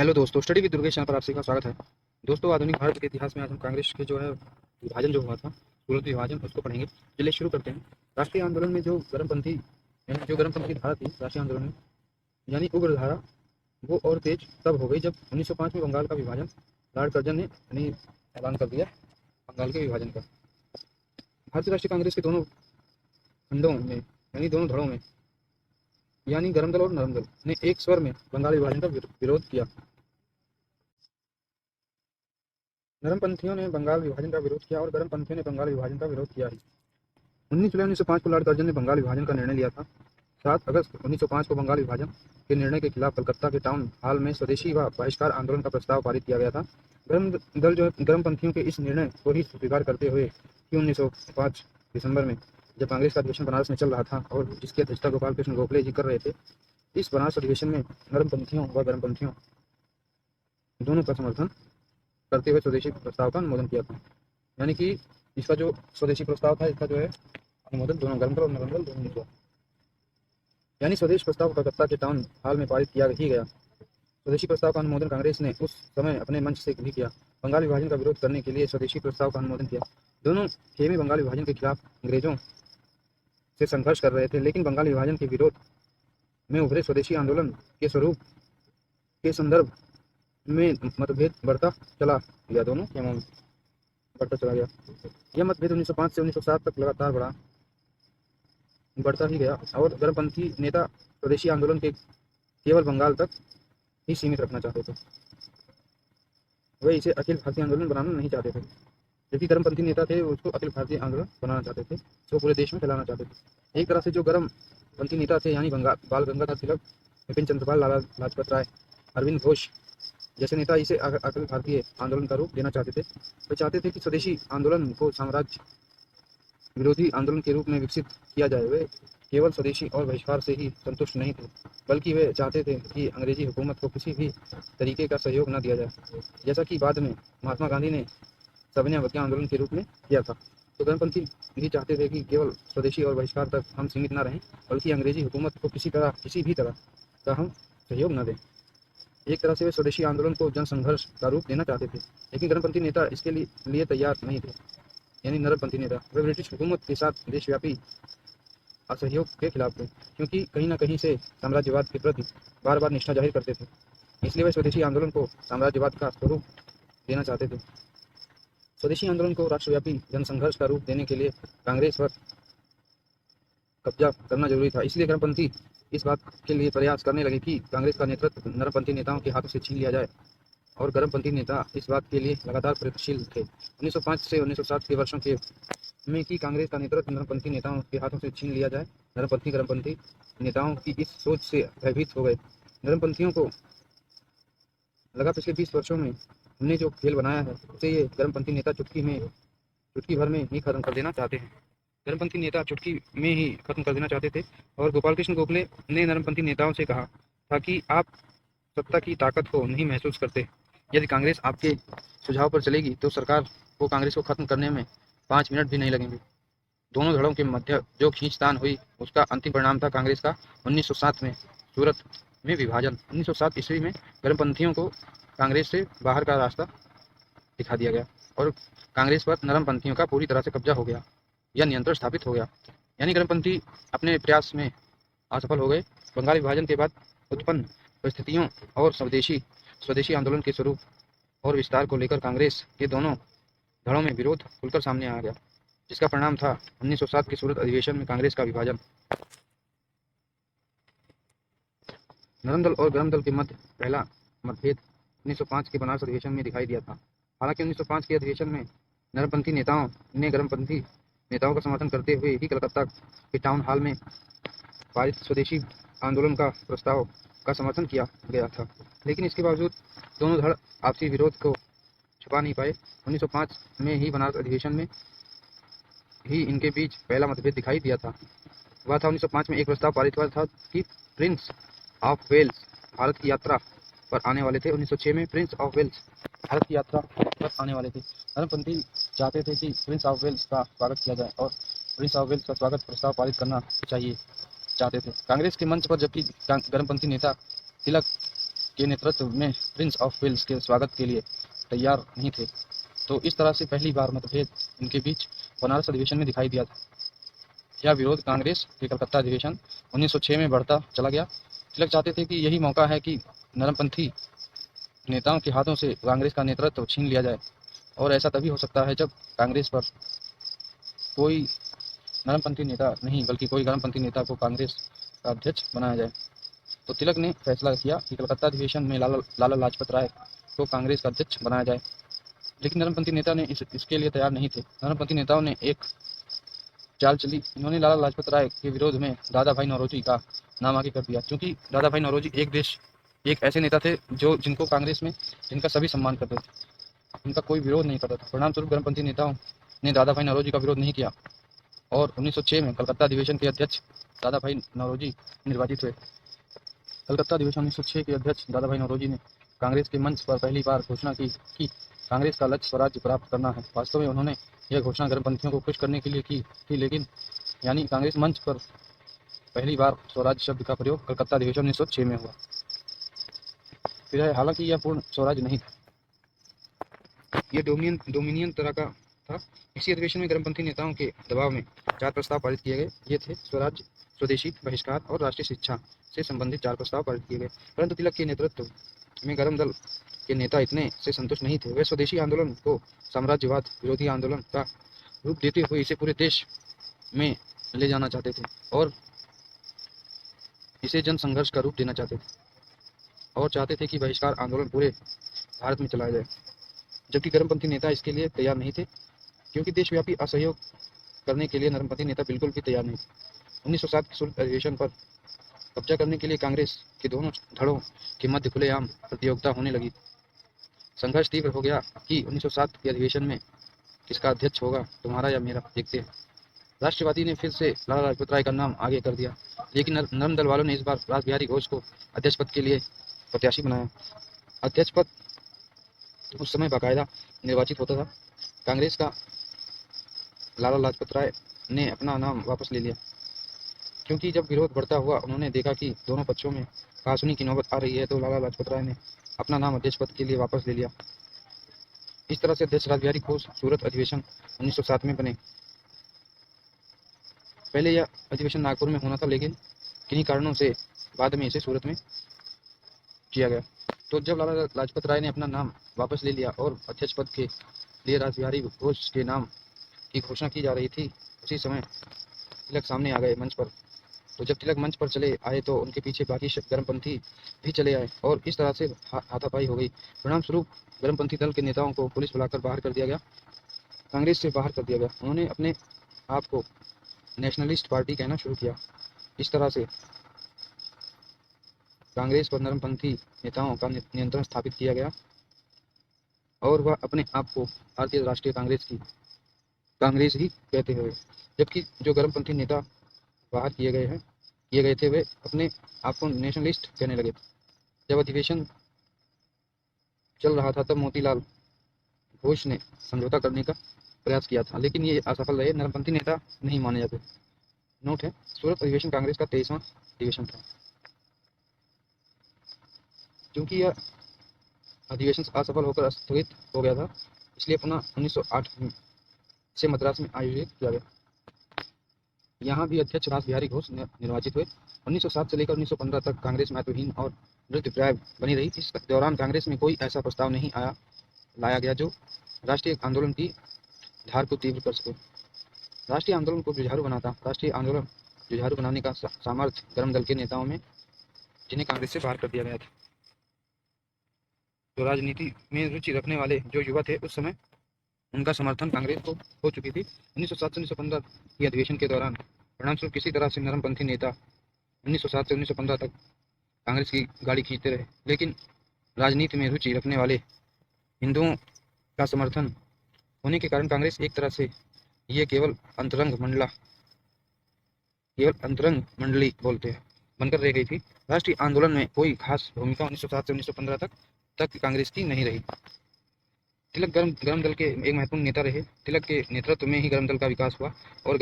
Hello दोस्तों, study with Durgesh channel पर आप सभी का स्वागत है। दोस्तों, आधुनिक भारत के इतिहास में आज हम कांग्रेस के जो है विभाजन जो हुआ था, सूरत विभाजन, उसको पढ़ेंगे। चलिए शुरू करते हैं। राष्ट्रीय आंदोलन में जो गर्मपंथी यानी जो गर्मपंथी धारा थी राष्ट्रीय आंदोलन में, यानी उग्र धारा, वो और तेज तब हो गई जब 1905 में बंगाल का विभाजन लॉर्ड कर्जन ने यानी ऐलान कर दिया बंगाल के विभाजन का। भारतीय राष्ट्रीय कांग्रेस के दोनों खंडों में यानी दोनों धड़ों में यानी गर्म दल और नरम दल ने एक स्वर में बंगाल विभाजन का विरोध किया। नरमपंथियों ने बंगाल विभाजन का विरोध किया और गर्मपंथियों ने बंगाल विभाजन का विरोध किया ही। 19 जुलाई 1905 को लॉर्ड कर्जन ने बंगाल विभाजन का निर्णय लिया था। 7 अगस्त 1905 को बंगाल विभाजन के निर्णय के खिलाफ कलकत्ता के टाउन हॉल में स्वदेशी व बहिष्कार आंदोलन का प्रस्ताव पारित किया गया था। गर्मपंथियों के इस निर्णय को ही स्वीकार करते हुए कि 1905 दिसंबर में जब कांग्रेस का अधिवेशन बनारस में चल रहा था और जिसकी अध्यक्षता गोपाल कृष्ण गोखले जी कर रहे थे, इस बनारस अधिवेशन में नरमपंथियों व गर्मपंथियों दोनों का समर्थन करते हुए स्वदेशी प्रस्ताव का अनुमोदन किया था। यानी कि इसका जो स्वदेशी प्रस्ताव था, इसका जो है अनुमोदन दोनों गर्म दल और नरम दल दोनों ने किया। यानी स्वदेश प्रस्ताव कलकत्ता के टाउन हॉल में पारित किया ही गया। स्वदेशी प्रस्ताव का अनुमोदन कांग्रेस ने उस समय अपने मंच से भी किया। बंगाल विभाजन का विरोध करने के लिए स्वदेशी प्रस्ताव का अनुमोदन किया। दोनों खेमे बंगाल विभाजन के खिलाफ अंग्रेजों से संघर्ष कर रहे थे, लेकिन बंगाल विभाजन के विरोध में उभरे स्वदेशी आंदोलन के स्वरूप के संदर्भ में मतभेद बढ़ता चला गया। दोनों खेमों में बढ़ता चला गया। यह मतभेद 1905 से 1907 तक लगातार बढ़ता ही गया और गर्मपंथी नेता स्वदेशी आंदोलन के केवल बंगाल तक ही सीमित रखना चाहते थे। वे इसे अखिल भारतीय आंदोलन बनाना नहीं चाहते थे। जबकि गर्मपंथी नेता थे, उसको अखिल भारतीय आंदोलन बनाना चाहते थे, उसको पूरे देश में फैलाना चाहते थे। एक तरह से जो गर्मपंथी नेता थे यानी बाल गंगाधर तिलक, बिपिन चंद्रपाल, लाला लाजपत राय, अरविंद घोष जैसे नेता इसे अखिल भारतीय आंदोलन का रूप देना चाहते थे। वे चाहते थे कि स्वदेशी आंदोलन को साम्राज्य विरोधी आंदोलन के रूप में विकसित किया जाए। वे केवल स्वदेशी और बहिष्कार से ही संतुष्ट नहीं थे, बल्कि वे चाहते थे कि अंग्रेजी हुकूमत को किसी भी तरीके का सहयोग न दिया जाए, जैसा कि बाद में महात्मा गांधी ने सविनय अवज्ञा आंदोलन के रूप में किया था। तो गर्मपंथी भी चाहते थे कि केवल स्वदेशी और बहिष्कार तक हम सीमित न रहें, बल्कि अंग्रेजी हुकूमत को किसी भी तरह का हम सहयोग न दें। एक तरह से वे स्वदेशी आंदोलन को जनसंघर्ष का रूप देना चाहते थे, लेकिन गर्मपंथी नेता इसके लिए तैयार नहीं थे। यानी नरमपंथी नेता वे ब्रिटिश हुकूमत के साथ देशव्यापी असहयोग के खिलाफ थे, क्योंकि कहीं न कहीं से साम्राज्यवाद के प्रति बार बार निष्ठा जाहिर करते थे। इसलिए वे स्वदेशी आंदोलन को साम्राज्यवाद का स्वरूप देना चाहते थे। स्वदेशी आंदोलन को राष्ट्रव्यापी जनसंघर्ष का रूप देने के लिए कांग्रेस पर कब्जा करना जरूरी था। इसलिए गर्मपंथी इस बात के लिए प्रयास करने लगे कि कांग्रेस का नेतृत्व नरमपंथी नेताओं के हाथों से छीन लिया जाए, और गर्मपंथी नेता इस बात के लिए लगातार प्रयत्नशील थे। 1905 से 1907 के वर्षों के में कि कांग्रेस का नेतृत्व नरमपंथी नेताओं के हाथों से छीन लिया जाए। नरमपंथी गर्मपंथी नेताओं की इस सोच से भयभीत हो गए। नरमपंथियों को लगा पिछले 20 वर्षों में हमने जो खेल बनाया है उसे ये गर्मपंथी नेता चुटकी भर में ही खत्म कर देना चाहते हैं। गर्मपंथी नेता चुटकी में ही खत्म कर देना चाहते थे, और गोपाल कृष्ण गोखले ने नरमपंथी नेताओं से कहा था कि आप सत्ता की ताकत को नहीं महसूस करते। यदि कांग्रेस आपके सुझाव पर चलेगी तो सरकार को कांग्रेस को खत्म करने में 5 मिनट भी नहीं लगेंगे। दोनों धड़ों के मध्य जो खींचतान हुई, उसका अंतिम परिणाम था कांग्रेस का 1907 में सूरत में विभाजन। 1907 ईस्वी में गर्मपंथियों को कांग्रेस से बाहर का रास्ता दिखा दिया गया और कांग्रेस पर नरमपंथियों का पूरी तरह से कब्जा हो गया या नियंत्रण स्थापित हो गया। यानी गर्मपंथी अपने प्रयास में असफल हो गए। बंगाल विभाजन के बाद उत्पन्न परिस्थितियों और स्वदेशी आंदोलन के स्वरूप और विस्तार को लेकर कांग्रेस के दोनों धड़ों में विरोध खुलकर सामने आ गया, जिसका परिणाम था 1907 के सूरत अधिवेशन में कांग्रेस का विभाजन। नरम दल और गर्म दल के मध्य पहला मतभेद 1905 के बनारस अधिवेशन में दिखाई दिया था। हालांकि 1905 के अधिवेशन में नरमपंथी नेताओं ने गर्मपंथी नेताओं का समर्थन करते हुए ही कलकत्ता के टाउन हॉल में पारित स्वदेशी आंदोलन का प्रस्ताव का समर्थन किया गया था, लेकिन इसके बावजूद दोनों धड़ आपसी विरोध को छुपा नहीं पाए। 1905 में ही बनारस अधिवेशन में ही इनके बीच पहला मतभेद दिखाई दिया था। वह था 1905 में एक प्रस्ताव पारित हुआ था कि प्रिंस ऑफ वेल्स भारत की यात्रा पर आने वाले थे। 1906 में प्रिंस ऑफ वेल्स भारत की यात्रा पर आने वाले थे। नरमपंथी चाहते थे कि प्रिंस ऑफ वेल्स का स्वागत किया जाए और प्रिंस ऑफ वेल्स का स्वागत प्रस्ताव पारित करना चाहिए चाहते थे कांग्रेस के मंच पर, जबकि गर्मपंथी नेता तिलक के नेतृत्व में प्रिंस ऑफ वेल्स के स्वागत के लिए तैयार नहीं थे। तो इस तरह से पहली बार मतभेद इनके बीच बनारस अधिवेशन में दिखाई दिया था। यह विरोध कांग्रेस के कलकत्ता अधिवेशन 1906 में बढ़ता चला गया। तिलक चाहते थे कि यही मौका है कि नरमपंथी नेताओं के हाथों से कांग्रेस का नेतृत्व छीन लिया जाए, और ऐसा तभी हो सकता है जब कांग्रेस पर कोई नरमपंथी नेता नहीं बल्कि कोई गर्मपंथी नेता को कांग्रेस का अध्यक्ष बनाया जाए। तो तिलक ने फैसला किया कि कलकत्ता अधिवेशन में लाला लाजपत राय को कांग्रेस का अध्यक्ष बनाया जाए। लेकिन नरमपंथी नेता ने इसके लिए तैयार नहीं थे। नरमपंथी नेताओं ने एक चाल चली। इन्होंने लाला लाजपत राय के विरोध में दादा भाई नौरोजी का नाम आगे कर दिया, क्योंकि दादा भाई नौरोजी एक ऐसे नेता थे जिनको कांग्रेस में जिनका सभी सम्मान करते थे, उनका कोई विरोध नहीं करता था। परिणाम स्वरूप गर्मपंथी नेताओं ने दादा भाई नौरोजी का विरोध नहीं किया और 1906 में कलकत्ता अधिवेशन के अध्यक्ष दादा भाई नौरोजी निर्वाचित हुए। कलकत्ता अधिवेशन 1906 के अध्यक्ष दादा भाई नौरोजी ने कांग्रेस के मंच पर पहली बार घोषणा की कि कांग्रेस का लक्ष्य स्वराज्य प्राप्त करना है। वास्तव में उन्होंने यह घोषणा गर्मपंथियों को खुश करने के लिए की थी, लेकिन यानी कांग्रेस मंच पर पहली बार स्वराज्य शब्द का प्रयोग कलकत्ता अधिवेशन 1906 में हुआ। फिर हालांकि यह पूर्ण स्वराज्य नहीं था, यह डोमिनियन तरह का था। इसी अधिवेशन में गर्मपंथी नेताओं के दबाव में 4 प्रस्ताव पारित किए गए। ये थे स्वराज्य, स्वदेशी, बहिष्कार और राष्ट्रीय शिक्षा से संबंधित 4 प्रस्ताव पारित किए गए। परंतु तिलक के नेतृत्व में गर्म दल के नेता इतने से संतुष्ट नहीं थे। वे स्वदेशी आंदोलन को साम्राज्यवाद विरोधी आंदोलन का रूप देते हुए इसे पूरे देश में ले जाना चाहते थे और इसे जन संघर्ष का रूप देना चाहते थे, और चाहते थे कि बहिष्कार आंदोलन पूरे भारत में चलाया जाए। जबकि गर्मपंथी नेता इसके लिए तैयार नहीं थे, क्योंकि देशव्यापी असहयोग करने के लिए नरमपंथी नेता बिल्कुल भी तैयार नहीं थे। 1907 के शुल्क अधिवेशन पर कब्जा करने के लिए कांग्रेस के दोनों धड़ों के मध्य खुलेआम प्रतियोगिता होने लगी। संघर्ष तीव्र हो गया कि 1907 के अधिवेशन में किसका अध्यक्ष होगा, तुम्हारा या मेरा, देखते हैं। राष्ट्रवादी ने फिर से लाला लाजपत राय का नाम आगे कर दिया, लेकिन नरम दल वालों ने इस बार रासबिहारी घोष को अध्यक्ष पद के लिए प्रत्याशी बनाया। अध्यक्ष पद उस समय बाकायदा निर्वाचित होता था। कांग्रेस का लाला लाजपत राय ने अपना नाम वापस ले लिया, क्योंकि जब विरोध बढ़ता हुआ उन्होंने देखा कि दोनों पक्षों में कहासुनी की नौबत आ रही है, तो लाला लाजपत राय ने अपना नाम अध्यक्ष पद के लिए वापस ले लिया। इस तरह से अध्यक्ष रासबिहारी घोष सूरत अधिवेशन 1907 में बने। पहले यह अधिवेशन नागपुर में होना था, लेकिन किन्हीं कारणों से बाद में इसे सूरत में किया गया। तो जब लाला लाजपत राय ने अपना नाम वापस ले लिया और अध्यक्ष पद के लिए रासबिहारी घोष के नाम की घोषणा की जा रही थी, उसी समय तिलक सामने आ गए मंच पर। तो जब तिलक मंच पर चले आए तो उनके पीछे बाकी गर्मपंथी भी चले आए और इस तरह से हाथापाई हो गई। परिणाम स्वरूप गर्मपंथी दल के नेताओं को पुलिस बुलाकर बाहर कर दिया गया, कांग्रेस से बाहर कर दिया गया। उन्होंने अपने आप को नेशनलिस्ट पार्टी कहना शुरू किया। इस तरह से कांग्रेस पर नरमपंथी नेताओं का नियंत्रण स्थापित किया गया और वह अपने आप को भारतीय राष्ट्रीय कांग्रेस ही कहते हुए, जबकि जो गर्मपंथी नेता बाहर किए गए थे वे अपने आप को नेशनलिस्ट कहने लगे। जब अधिवेशन चल रहा था तब मोतीलाल घोष ने समझौता करने का प्रयास किया था, लेकिन ये असफल रहे। नरमपंथी नेता नहीं माने जाते। नोट है, सूरत अधिवेशन कांग्रेस का 23वां अधिवेशन था। क्योंकि यह अधिवेशन असफल होकर स्थगित हो गया था, इसलिए पुनः 1908 से मद्रास में आयोजित किया गया। यहाँ भी अध्यक्ष रासबिहारी घोष निर्वाचित हुए। 1907 से लेकर 1915 तक कांग्रेस महत्वहीन और मृतप्राय बनी रही। इस दौरान कांग्रेस में कोई ऐसा प्रस्ताव नहीं लाया गया जो राष्ट्रीय आंदोलन की धार को तीव्र कर सके, राष्ट्रीय आंदोलन को जुझारू बनाता। राष्ट्रीय आंदोलन जुझारू बनाने का सामर्थ्य गर्म दल के नेताओं में, जिन्हें कांग्रेस से बाहर कर दिया गया था। जो राजनीति में रुचि रखने वाले जो युवा थे उस समय उनका समर्थन कांग्रेस को हो चुकी थी। 1907 से 1915 की अधिवेशन के दौरान परिणामस्वरूप किसी तरह से नरमपंथी नेता 1907 से 1915 तक कांग्रेस की गाड़ी खींचते रहे, लेकिन राजनीति में रुचि रखने वाले हिंदुओं का समर्थन होने के कारण कांग्रेस एक तरह से ये केवल अंतरंग मंडली बोलते हैं बनकर रह गई थी। राष्ट्रीय आंदोलन में कोई खास भूमिका 1907 से 1915 तक कांग्रेस की नहीं रही। तिलक गर्म दल के एक महत्वपूर्ण नेता रहे। तिलक के नेतृत्व में ही गर्म दल का विकास हुआ और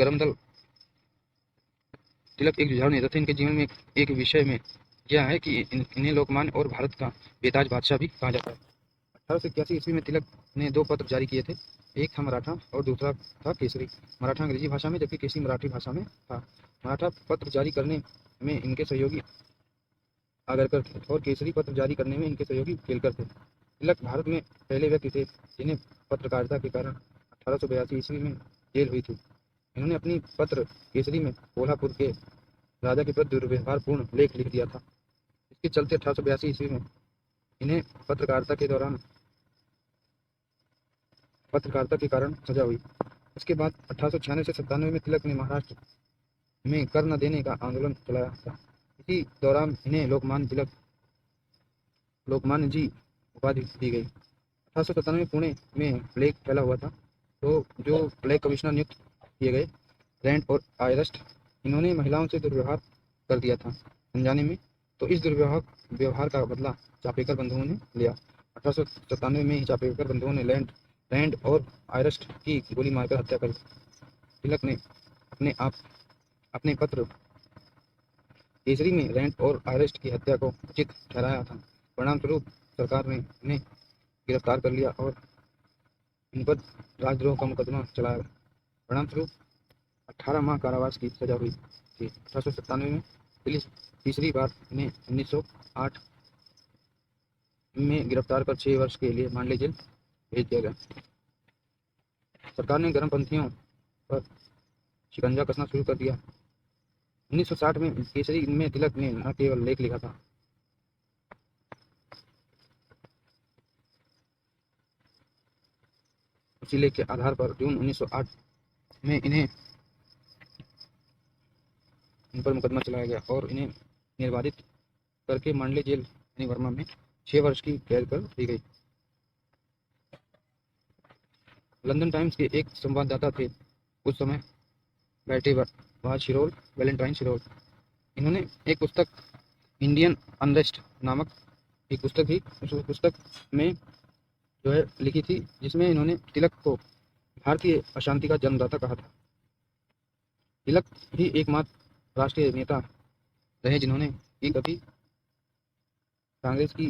तिलक एक जुझारू नेता थे। इनके जीवन में एक विषय में किया है कि इन्हें लोकमान्य और भारत का बेताज बादशाह भी कहा जाता है। 1881 ईस्वी में तिलक ने 2 पत्र जारी किए थे। एक था मराठा और दूसरा था केसरी। मराठा अंग्रेजी भाषा में, जबकि केसरी मराठी भाषा में था। मराठा पत्र जारी करने में इनके सहयोगी आगरकर थे और केसरी पत्र जारी करने में इनके सहयोगी केलकर थे। तिलक भारत में पहले व्यक्ति थे जिन्हें पत्रकारिता के कारण 1882 ईस्वी में जेल हुई थी। इन्होंने अपनी पत्र केसरी में कोल्हापुर के राजा के प्रति दुर्व्यवहारपूर्ण लेख लिख दिया था। इसके चलते 1882 ईस्वी में इन्हें पत्रकारिता के कारण सजा हुई। इसके बाद 1896 से 97 में तिलक ने महाराष्ट्र में कर न देने का आंदोलन चलाया था। इसी दौरान इन्हें लोकमान्य जी उपाधि दी गई। 1897 में पुणे में प्लेग फैला हुआ था, तो जो प्लेग कमिश्नर नियुक्त किए गए, रैंड और आयरस्ट, इन्होंने महिलाओं से दुर्व्यवहार कर दिया था अनजाने में। तो इस व्यवहार का बदला चापेकर बंधुओं ने लिया। 1897 में ही चापेकर बंधुओं ने रैंड और आयरस्ट की गोली मारकर हत्या कर दी। तिलक ने अपने पत्र केसरी में रैंड और आयरस्ट की हत्या को उचित ठहराया था। परिणाम स्वरूप सरकार ने इन्हें गिरफ्तार कर लिया और इन पर राजद्रोह का मुकदमा चलाया। परिणाम स्वरूप 18 माह कारावास की सजा हुई थी। 1897 में पुलिस तीसरी बार इन्हें 1908 में गिरफ्तार कर 6 वर्ष के लिए मांडले जेल भेज दिया गया। सरकार ने गर्मपंथियों पर शिकंजा कसना शुरू कर दिया। 1960 में केसरी में तिलक ने न केवल लेख लिखा था, उसी लेख के आधार पर जून 1908 में इन पर मुकदमा चलाया गया और इन्हें निर्वाधित करके मांडले जेल यानी वर्मा में 6 वर्ष की कैद कर दी गई। लंदन टाइम्स के एक संवाददाता थे उस समय बैठे वैलेंटाइन शिरोल। इन्होंने एक पुस्तक इंडियन अनरेस्ट नामक एक पुस्तक थी, उस पुस्तक में जो है लिखी थी, जिसमें इन्होंने तिलक को भारतीय अशांति का जन्मदाता कहा था। तिलक ही एकमात्र राष्ट्रीय नेता रहे जिन्होंने कभी कांग्रेस की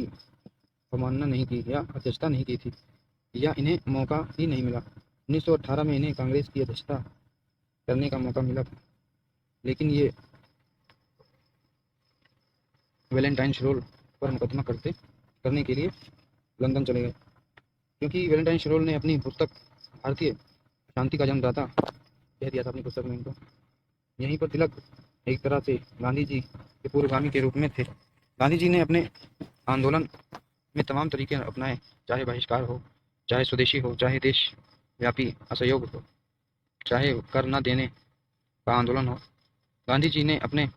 अवमानना नहीं की या अध्यक्षता नहीं की थी, या इन्हें मौका ही नहीं मिला। 1918 में इन्हें कांग्रेस की अध्यक्षता करने का मौका मिला था, लेकिन ये वैलेंटाइन शिरोल पर मुकदमा करने के लिए लंदन चले गए, क्योंकि वैलेंटाइन शिरोल ने अपनी पुस्तक भारतीय शांति का जन्मदाता कह दिया था अपनी पुस्तक में इनको। यहीं पर तिलक एक तरह से गांधी जी के पूर्वगामी के रूप में थे। गांधी जी ने अपने आंदोलन में तमाम तरीके अपनाए, चाहे बहिष्कार हो, चाहे स्वदेशी हो, चाहे देशव्यापी असहयोग हो, चाहे कर न देने का आंदोलन हो। गांधी जी ने अपने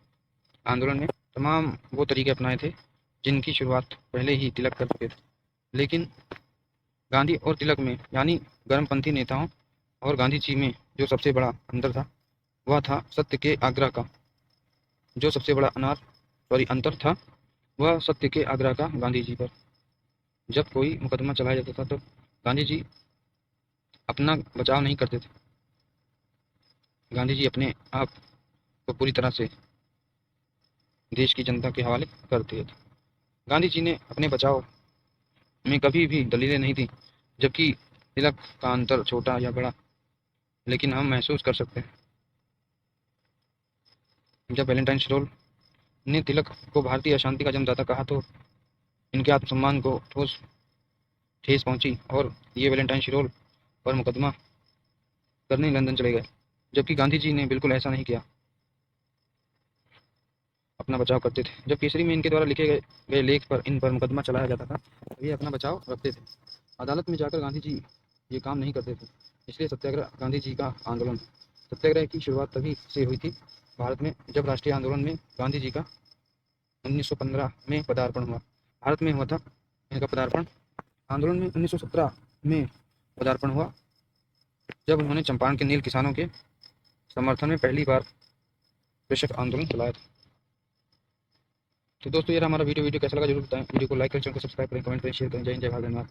आंदोलन में तमाम वो तरीके अपनाए थे जिनकी शुरुआत पहले ही तिलक कर चुके थे। लेकिन गांधी और तिलक में, यानी गर्मपंथी नेताओं और गांधी जी में जो सबसे बड़ा अंतर था, वह था सत्य के आग्रह का। जो सबसे बड़ा अंतर था, वह सत्य के आग्रह का गांधी जी पर। जब कोई मुकदमा चलाया जाता था तो गांधी जी अपना बचाव नहीं करते थे। गांधी जी अपने आप को पूरी तरह से देश की जनता के हवाले कर दिए थे। गांधी जी ने अपने बचाव में कभी भी दलीलें नहीं दी, जबकि तिलक का अंतर छोटा या बड़ा, लेकिन हम महसूस कर सकते हैं। जब वैलेंटाइन शिरोल ने तिलक को भारतीय अशांति का जन्मदाता कहा तो इनके आत्मसम्मान को ठेस पहुंची और ये वैलेंटाइन शिरोल पर मुकदमा करने लंदन चले गए, जबकि गांधी जी ने बिल्कुल ऐसा नहीं किया, अपना बचाव करते थे। जब केसरी में इनके द्वारा लिखे गए लेख पर इन पर मुकदमा चलाया जाता था, ये अपना बचाव रखते थे। अदालत में जाकर गांधी जी ये काम नहीं करते थे। इसलिए सत्याग्रह गांधी जी का आंदोलन। सत्याग्रह की शुरुआत तभी से हुई थी भारत में, जब राष्ट्रीय आंदोलन में गांधी जी का 1915 में पदार्पण हुआ। भारत में हुआ था इनका पदार्पण। आंदोलन में 1917 में पदार्पण हुआ, जब उन्होंने चंपारण के नील किसानों के समर्थन में पहली बार कृषक आंदोलन चलाया था। तो दोस्तों, ये हमारा वीडियो कैसा लगा जरूर बताएं। वीडियो को लाइक करें, चैनल को सब्सक्राइब करें, कमेंट करें, शेयर करें। जय हिंद, जय भारत, धन्यवाद।